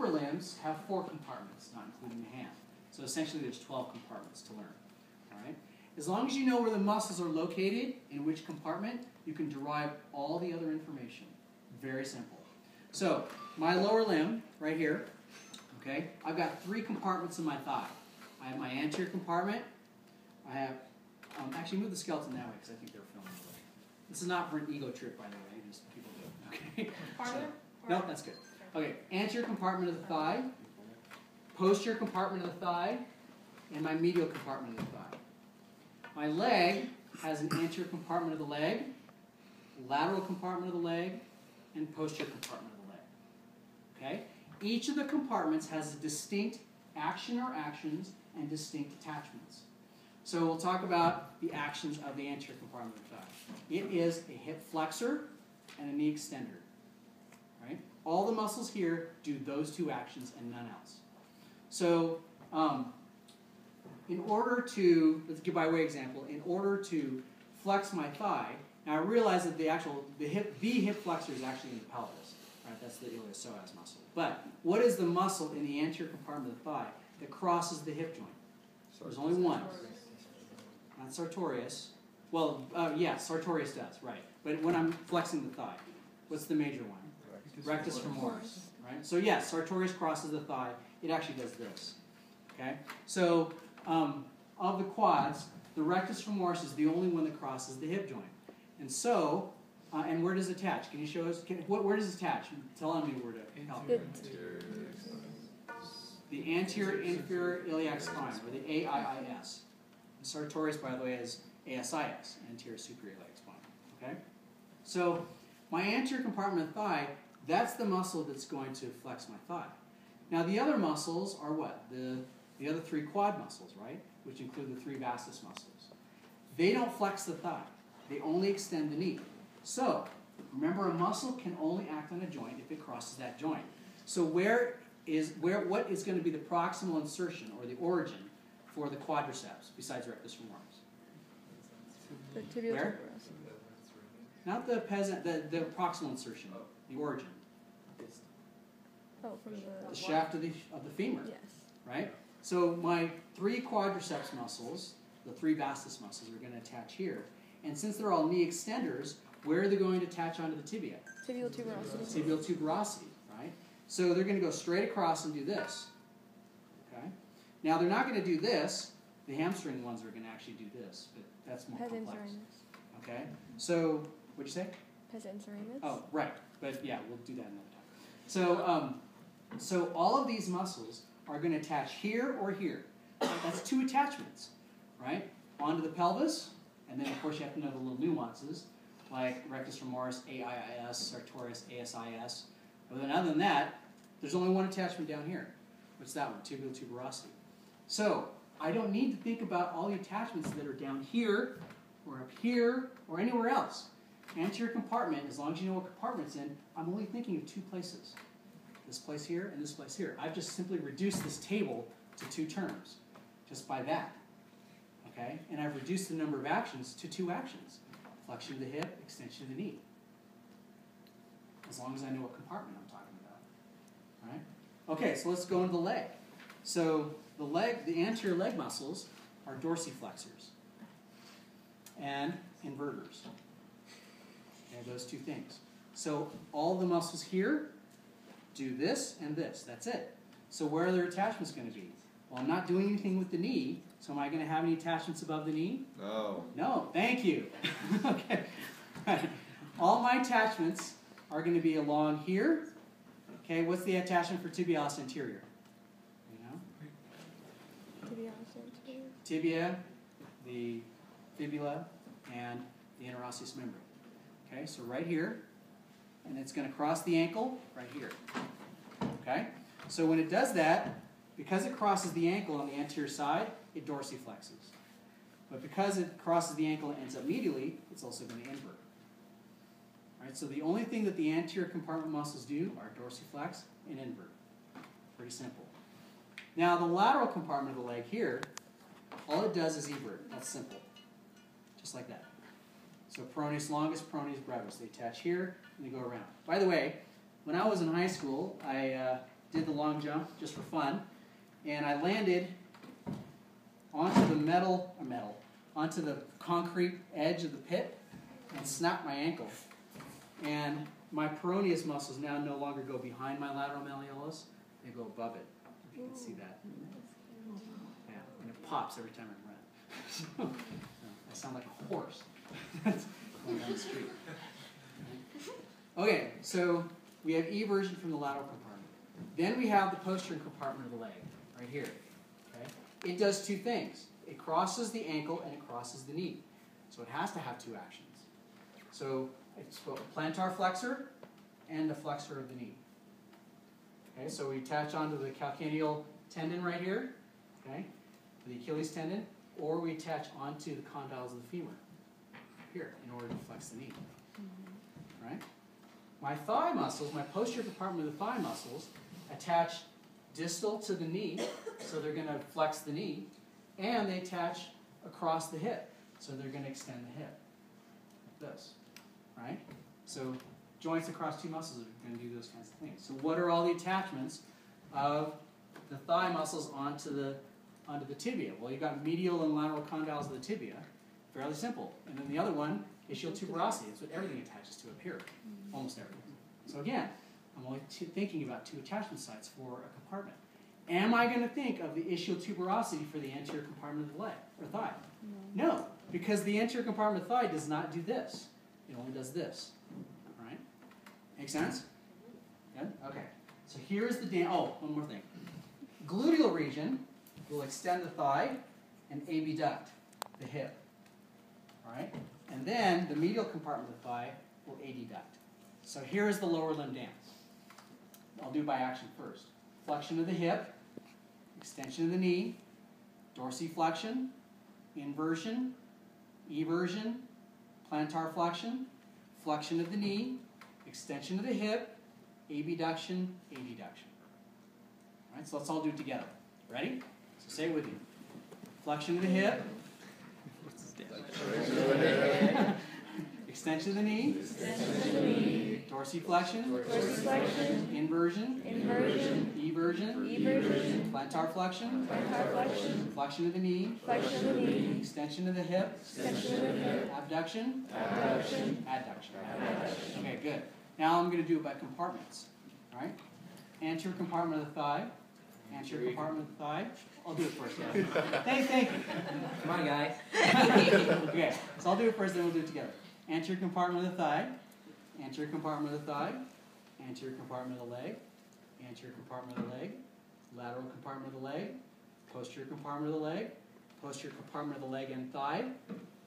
upper limbs have 4 compartments, not including the hand. So essentially there's 12 compartments to learn. All right? As long as you know where the muscles are located, in which compartment, you can derive all the other information. Very simple. So, my lower limb, right here, okay, I've got 3 compartments in my thigh. I have my anterior compartment. I have, actually move the skeleton that way because I think they're filming it. This is not for an ego trip, by the way, just people do it. Okay. Farther? No, that's good. Okay, anterior compartment of the thigh, posterior compartment of the thigh, and my medial compartment of the thigh. My leg has an anterior compartment of the leg, lateral compartment of the leg, and posterior compartment of the leg. Okay? Each of the compartments has a distinct action or actions and distinct attachments. So we'll talk about the actions of the anterior compartment of the thigh. It is a hip flexor and a knee extender. Right? All the muscles here do those 2 actions and none else. So in order to, let's give by way example, in order to flex my thigh, now I realize that the hip flexor is actually in the pelvis. Right? That's the iliopsoas muscle. But what is the muscle in the anterior compartment of the thigh that crosses the hip joint? There's only one. Not sartorius. Well, yeah, sartorius does, right. But when I'm flexing the thigh, what's the major one? Rectus femoris. Right? So yes, sartorius crosses the thigh. It actually does this. Okay? So of the quads, the rectus femoris is the only one that crosses the hip joint. And so, and where does it attach? Can you show us? Where does it attach? Tell me where to help. The anterior inferior iliac spine, or the AIIS. And sartorius, by the way, is ASIS, anterior superior iliac spine. Okay? So, my anterior compartment of the thigh, that's the muscle that's going to flex my thigh. Now, the other muscles are what? The other 3 quad muscles, right? Which include the 3 vastus muscles. They don't flex the thigh. They only extend the knee. So, remember, a muscle can only act on a joint if it crosses that joint. So what is going to be the proximal insertion, or the origin, for the quadriceps, besides rectus femoris? The tibial Where? tuberosity. Not the proximal insertion, the origin. Oh, from The shaft of the femur. Yes. Right? So my 3 quadriceps muscles, the 3 vastus muscles, are going to attach here. And since they're all knee extenders, where are they going to attach onto the tibia? Tibial tuberosity. Tibial tuberosity, right? So they're going to go straight across and do this. Okay? Now they're not going to do this. The hamstring ones are going to actually do this, but that's more Pes complex. insurinus. Okay? So, what'd you say? Pes insurinus. Oh, right. But yeah, we'll do that another time. So all of these muscles are going to attach here or here. That's 2 attachments, right? Onto the pelvis, and then of course you have to know the little nuances, like rectus femoris, AIIS, sartorius, ASIS. But then other than that, there's only one attachment down here. What's that one? Tibial tuberosity. So I don't need to think about all the attachments that are down here, or up here, or anywhere else. Anterior compartment, as long as you know what compartment it's in, I'm only thinking of 2 places. This place here and this place here. I've just simply reduced this table to 2 terms, just by that. Okay? And I've reduced the number of actions to 2 actions. Flexion of the hip, extension of the knee. As long as I know what compartment I'm talking about. All right? Okay, so let's go into the leg. So the anterior leg muscles are dorsiflexors and inverters. Okay, those 2 things. So all the muscles here do this and this. That's it. So where are their attachments going to be? Well, I'm not doing anything with the knee, so am I going to have any attachments above the knee? No. No, thank you. Okay. Right. All my attachments are going to be along here. Okay, what's the attachment for tibialis anterior? You know? Tibialis anterior. Tibia, the fibula, and the interosseous membrane. Okay, so right here, and it's going to cross the ankle right here. Okay? So when it does that, because it crosses the ankle on the anterior side, it dorsiflexes. But because it crosses the ankle and ends up medially, it's also going to invert. Right? So the only thing that the anterior compartment muscles do are dorsiflex and invert. Pretty simple. Now the lateral compartment of the leg here, all it does is evert. That's simple. Just like that. So pronatus longus, pronatus brevis. They attach here and they go around. By the way, when I was in high school, I did the long jump just for fun, and I landed onto the onto the concrete edge of the pit and snapped my ankle. And my peroneus muscles now no longer go behind my lateral malleolus, they go above it, if you can see that. Yeah, and it pops every time I run. I sound like a horse going down the street. Okay, so we have eversion from the lateral compartment. Then we have the posterior compartment of the leg, right here. Okay? It does two things. It crosses the ankle and it crosses the knee. So it has to have two actions. So it's both a plantar flexor and a flexor of the knee. Okay, so we attach onto the calcaneal tendon right here, okay, the Achilles tendon, or we attach onto the condyles of the femur here in order to flex the knee. Right? My thigh muscles, my posterior compartment of the thigh muscles, attach distal to the knee, so they're going to flex the knee, and they attach across the hip, so they're going to extend the hip, like this, right? So joints across two muscles are going to do those kinds of things. So what are all the attachments of the thigh muscles onto the tibia? Well, you've got medial and lateral condyles of the tibia, fairly simple. And then the other one, ischial tuberosity. That's what everything attaches to up here, almost everything. So again, I'm only thinking about two attachment sites for a compartment. Am I going to think of the ischial tuberosity for the anterior compartment of the leg or thigh? No, because the anterior compartment of the thigh does not do this. It only does this. All right? Make sense? Good? Okay. So here's the one more thing. Gluteal region will extend the thigh and abduct the hip. All right? And then the medial compartment of the thigh will adduct. So here is the lower limb dance. I'll do by action first. Flexion of the hip, extension of the knee, dorsiflexion, inversion, eversion, plantar flexion, flexion of the knee, extension of the hip, abduction, adduction. All right, so let's all do it together. Ready? So say it with you. Flexion of the hip. Extension of the knee. Dorsiflexion. Inversion. Eversion. Plantar flexion. Flexion of the knee. Extension of the hip. Abduction. Adduction. Okay, good. Now I'm going to do it by compartments. All right? Anterior compartment of the thigh. Anterior compartment of the thigh. I'll do it first. Yeah. Thank you. Come on, guys. Okay, so I'll do it first, then we'll do it together. Anterior compartment of the thigh. Anterior compartment of the thigh. Anterior compartment of the leg. Anterior compartment of the leg. Lateral compartment of the leg. Posterior compartment of the leg. Posterior compartment of the leg and thigh.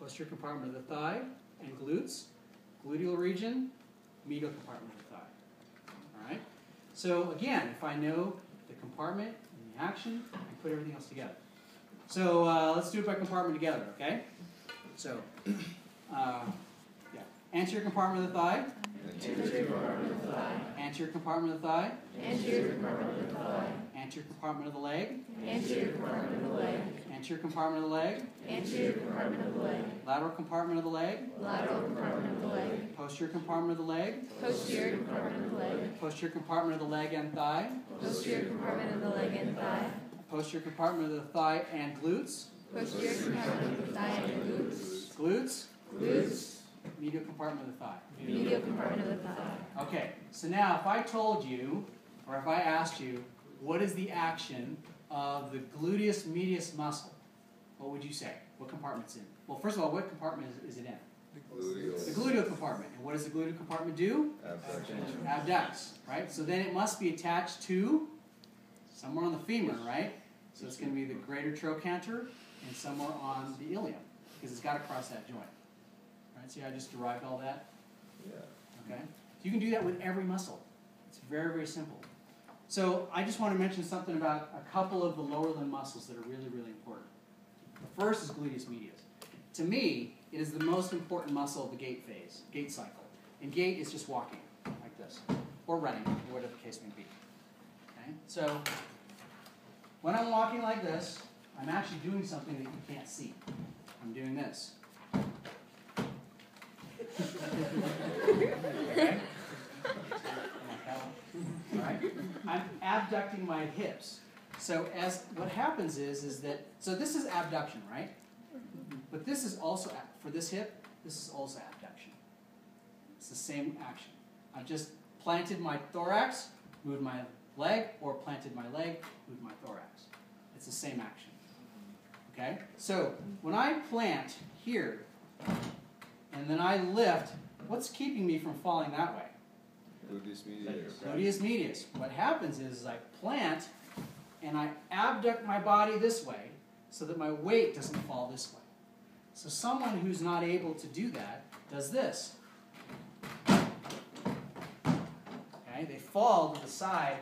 Posterior compartment of the thigh and glutes. Gluteal region. Medial compartment of the thigh. All right? So again, if I know the compartment and the action, I can put everything else together. So let's do it by compartment together, okay? So, yeah. Anterior compartment of the thigh. Anterior compartment of the thigh. Anterior compartment of the thigh. Anterior compartment of the thigh. Anterior compartment of the leg. Anterior compartment of the leg. Anterior compartment of the leg. Anterior compartment of the leg. Lateral compartment of the leg. Lateral compartment of the leg. Posterior compartment of the leg. Posterior compartment of the leg. Posterior compartment of the leg and thigh. Posterior compartment of the leg and thigh. Posterior compartment of the thigh and glutes. Posterior compartment of the thigh and glutes. Glutes. Glutes. Medial compartment of the thigh. Medial compartment of the thigh. Okay, so now if I told you, or if I asked you, what is the action of the gluteus medius muscle, what would you say? What compartment's in? Well, first of all, what compartment is it in? The gluteal compartment. And what does the gluteal compartment do? Abducts, right? So then it must be attached to somewhere on the femur, right? So it's going to be the greater trochanter and somewhere on the ilium, because it's got to cross that joint. Right? See how I just derived all that? Yeah. Okay? You can do that with every muscle. It's very, very simple. So I just want to mention something about a couple of the lower limb muscles that are really, really important. The first is gluteus medius. To me, it is the most important muscle of the gait phase, gait cycle. And gait is just walking, like this, or running, or whatever the case may be. Okay? So when I'm walking like this, I'm actually doing something that you can't see. I'm doing this. Okay? All right? I'm abducting my hips. So what happens is that, so this is abduction, right? But this is also, for this hip, this is also abduction. It's the same action. I've just planted my thorax, moved my leg, or planted my leg, moved my thorax. It's the same action. Okay? So when I plant here, and then I lift, what's keeping me from falling that way? Gluteus medius. Gluteus medius. What happens is I plant, and I abduct my body this way, so that my weight doesn't fall this way. So someone who's not able to do that does this. Okay? They fall to the side